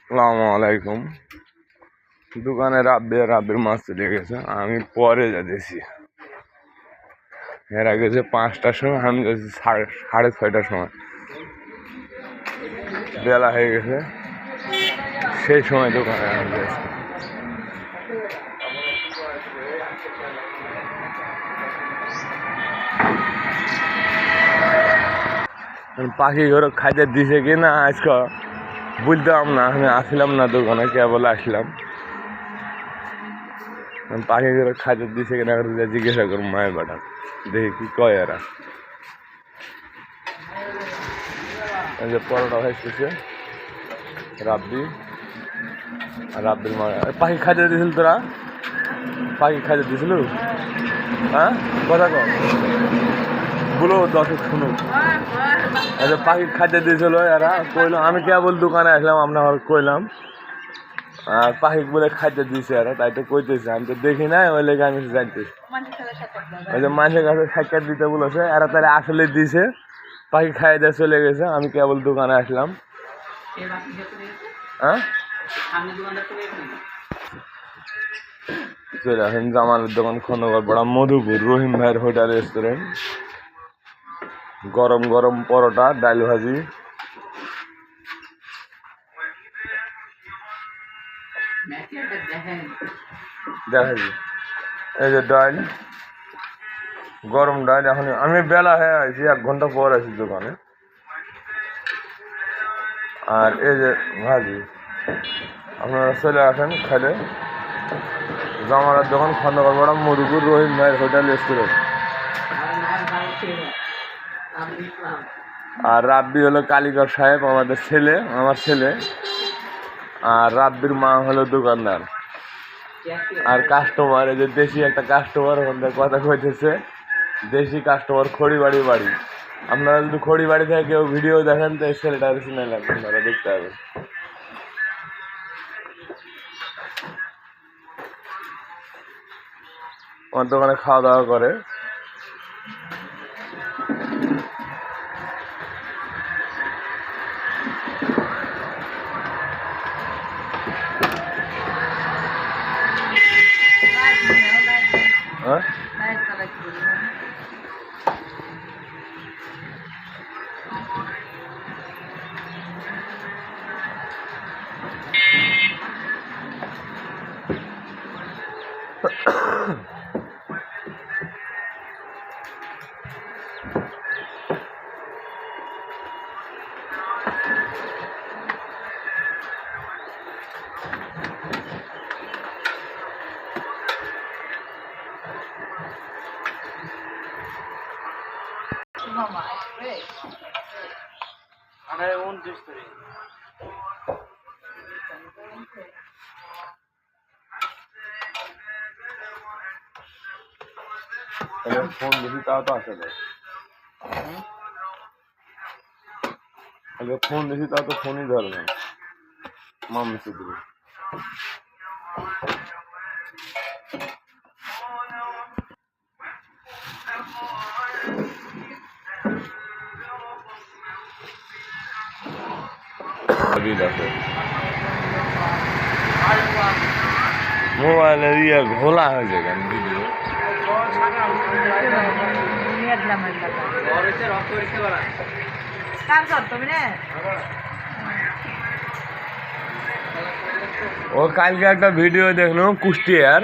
আসসালামু আলাইকুম। দোকানে রাব্বির মাছ চলে গেছে, আমি পরে যাচ্ছি। এরা গেছে 5টার সময়, আমি গেছি 6:30টার সময়। বেলা হয়ে গেছে, সেই সময় দোকানে আমি গেছি। পাখি ঘর খাইতে দিছে কি না আজকে বুঝতাম না, আমি আসলাম না দোকানে, কেবল আসলাম। পাখি ঘর খাইতে দিছে কিনা জিজ্ঞাসা করুন মায়ের বাটা, দেখি কি কয় এরা। এই যে পরোটা ভাজতেছে রাব্বির মা। পাখি খাইতে দিয়েছিল তোরা? পাখি খাইতে দিয়েছিল? হ্যাঁ, কথা কর বলো, দর্শক শুনুক। আচ্ছা, পাখি খাইতে দিয়েছিল এরা, কইলাম আমি কেবল দোকানে আসলাম, আপনার কইলাম আর পাখি বলে খাইতে দিয়েছে এরা, তাই তো কইতেছে। আমি তো দেখি নাই, ওই লেগে আমি জানতেছি। ওই যে মানুষের কাছে সাক্ষাৎ দিতে বলেছে এরা, তাহলে আসলে দিছে। পাখি খাইয়ে দিয়ে চলে গেছে, আমি কেবল দোকানে আসলাম। হ্যাঁ, চলে আসেন জামালের দোকান, খন্দকারপাড়া, মধুপুর, রহিম ভাইয়ের হোটেল রেস্টুরেন্ট। গরম গরম পরোটা, ডাল ভাজি। দেখাচ্ছি, এই যে ডাল, গরম ডাল। এখন আমি বেলা হয়ে আছি, 1 ঘন্টা পর আছি দোকানে। আর এই যে ভাজি, আপনারা চলে আসেন খাইলে। জামালের দোকান, খন্দকারপাড়া, মধুপুর, রহিম ভাইয়ের হোটেল রেস্টুরেন্ট। আর রাব্বি হলো কালীগড় সাহেব, আমাদের ছেলে, আমার ছেলে। আর রাব্বির মা হলো দোকানদার। আর কাস্টমার, এই যে দেশি একটা কাস্টমার ওখানে কথা কইতেছে, দেশি কাস্টমার, খড়িবাড়ি বাড়ি। আপনারা যদি খড়িবাড়ি থেকে কেউ ভিডিও দেখেন তো এই ছেলেটার চিনে লাগবে, আপনারা দেখতে হবে। আমার দোকানে খাওয়া দাওয়া করে। হ্যাঁ, ফোন বেশি তাও তো আসে না। ফোন বেশি তাও তো ফোনই ধরে না মামি শুধু। মোবাইলের ইয়ে ঘোলা হয়েছে কেন ভিডিও? ও কালকে একটা ভিডিও দেখলো কুষ্টিয়ার।